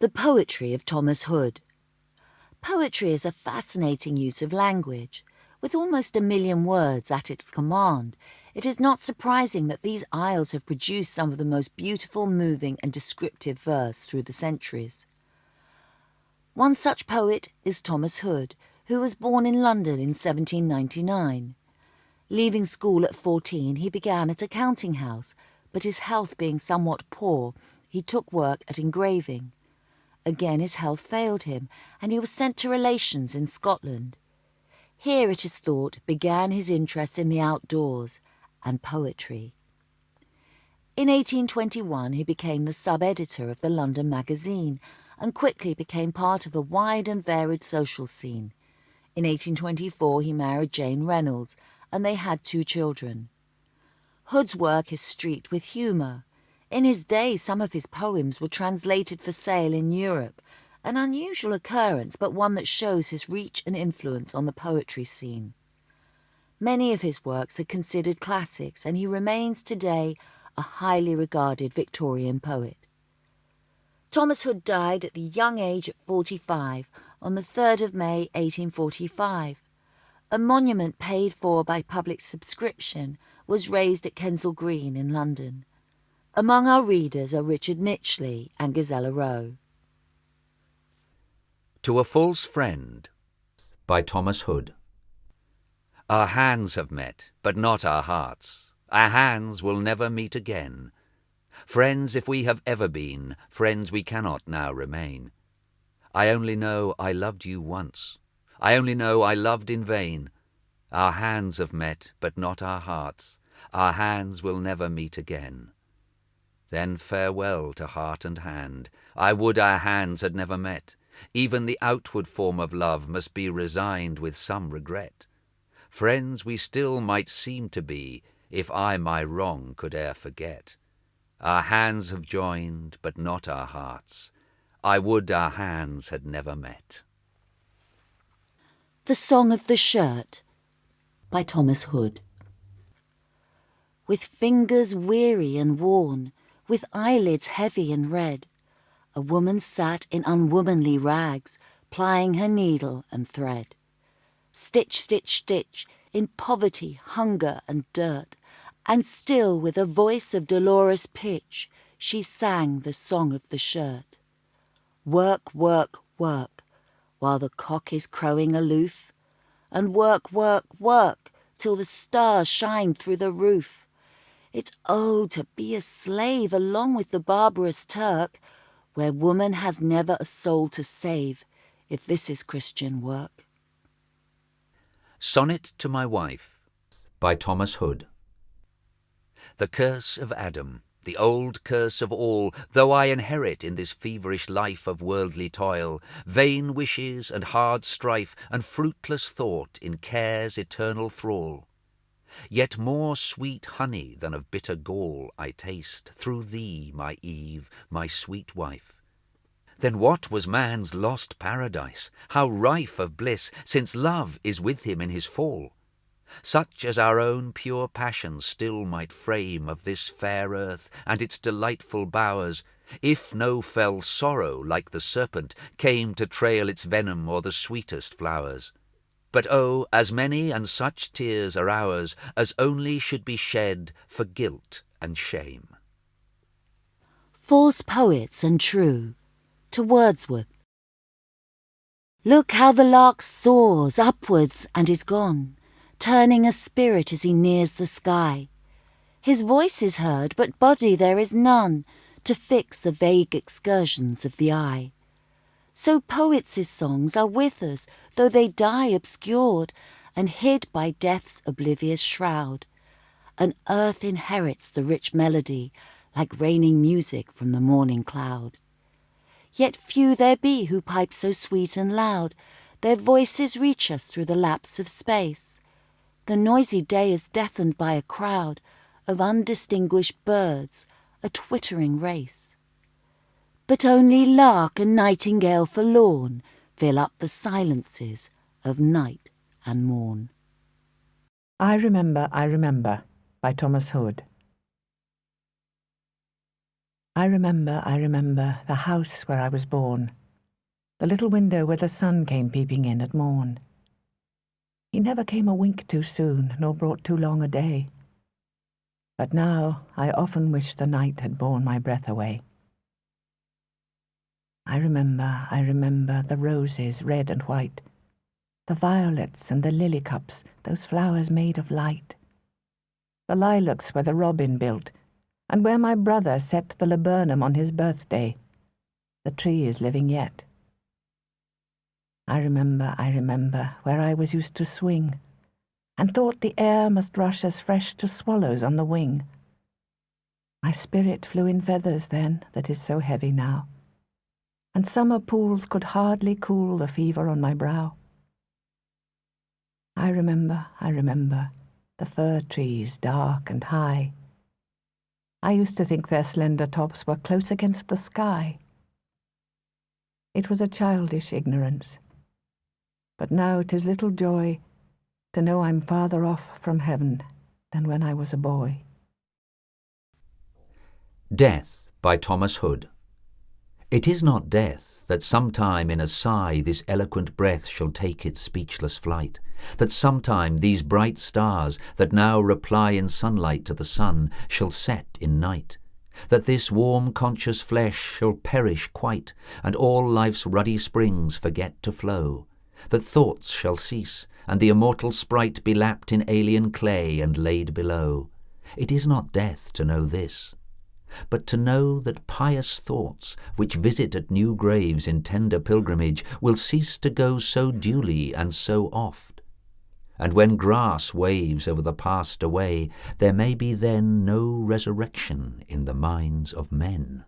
The poetry of Thomas Hood. Poetry is a fascinating use of language. With almost 1 million words at its command, it is not surprising that these isles have produced some of the most beautiful, moving and descriptive verse through the centuries. One such poet is Thomas Hood, who was born in London in 1799. Leaving school at 14, he began at a counting house, but his health being somewhat poor, he took work at engraving. Again his health failed him, and he was sent to relations in Scotland. Here, it is thought, began his interest in the outdoors and poetry. In 1821 he became the sub-editor of the London Magazine and quickly became part of a wide and varied social scene. In 1824 he married Jane Reynolds, and they had 2 children. Hood's work is streaked with humour. In his day, some of his poems were translated for sale in Europe, an unusual occurrence, but one that shows his reach and influence on the poetry scene. Many of his works are considered classics, and he remains today a highly regarded Victorian poet. Thomas Hood died at the young age of 45 on the 3rd of May 1845. A monument paid for by public subscription was raised at Kensal Green in London. Among our readers are Richard Mitchley and Gazella Rowe. To a False Friend by Thomas Hood. Our hands have met, but not our hearts. Our hands will never meet again. Friends if we have ever been, friends we cannot now remain. I only know I loved you once. I only know I loved in vain. Our hands have met, but not our hearts. Our hands will never meet again. Then farewell to heart and hand. I would our hands had never met. Even the outward form of love must be resigned with some regret. Friends we still might seem to be, if I my wrong could e'er forget. Our hands have joined, but not our hearts. I would our hands had never met. The Song of the Shirt by Thomas Hood. With fingers weary and worn, with eyelids heavy and red, a woman sat in unwomanly rags, plying her needle and thread. Stitch, stitch, stitch, in poverty, hunger and dirt, and still with a voice of dolorous pitch, she sang the song of the shirt. Work, work, work, while the cock is crowing aloof, and work, work, work, till the stars shine through the roof. It's oh, to be a slave along with the barbarous Turk, where woman has never a soul to save, if this is Christian work. Sonnet to My Wife by Thomas Hood. The curse of Adam, the old curse of all, though I inherit in this feverish life of worldly toil, vain wishes and hard strife and fruitless thought in care's eternal thrall. Yet more sweet honey than of bitter gall I taste through thee, my Eve, my sweet wife. Then what was man's lost paradise, how rife of bliss, since love is with him in his fall? Such as our own pure passion still might frame of this fair earth and its delightful bowers, if no fell sorrow like the serpent came to trail its venom o'er the sweetest flowers. But oh, as many and such tears are ours as only should be shed for guilt and shame. False poets and true, to Wordsworth. Look how the lark soars upwards and is gone, turning a spirit as he nears the sky. His voice is heard, but body there is none, to fix the vague excursions of the eye. So poets' songs are with us, though they die obscured, and hid by death's oblivious shroud. And earth inherits the rich melody, like raining music from the morning cloud. Yet few there be who pipe so sweet and loud, their voices reach us through the lapse of space. The noisy day is deafened by a crowd of undistinguished birds, a twittering race. But only lark and nightingale forlorn fill up the silences of night and morn. I Remember, by Thomas Hood. I remember the house where I was born, the little window where the sun came peeping in at morn. He never came a wink too soon, nor brought too long a day. But now I often wish the night had borne my breath away. I remember the roses red and white, the violets and the lily cups, those flowers made of light, the lilacs where the robin built, and where my brother set the laburnum on his birthday. The tree is living yet. I remember where I was used to swing, and thought the air must rush as fresh to swallows on the wing. My spirit flew in feathers then, that is so heavy now, and summer pools could hardly cool the fever on my brow. I remember the fir trees dark and high. I used to think their slender tops were close against the sky. It was a childish ignorance, but now 'tis little joy to know I'm farther off from heaven than when I was a boy. Death by Thomas Hood. It is not death that sometime in a sigh this eloquent breath shall take its speechless flight, that sometime these bright stars that now reply in sunlight to the sun shall set in night, that this warm conscious flesh shall perish quite, and all life's ruddy springs forget to flow, that thoughts shall cease, and the immortal sprite be lapped in alien clay and laid below. It is not death to know this, but to know that pious thoughts, which visit at new graves in tender pilgrimage, will cease to go so duly and so oft. And when grass waves over the past away, there may be then no resurrection in the minds of men.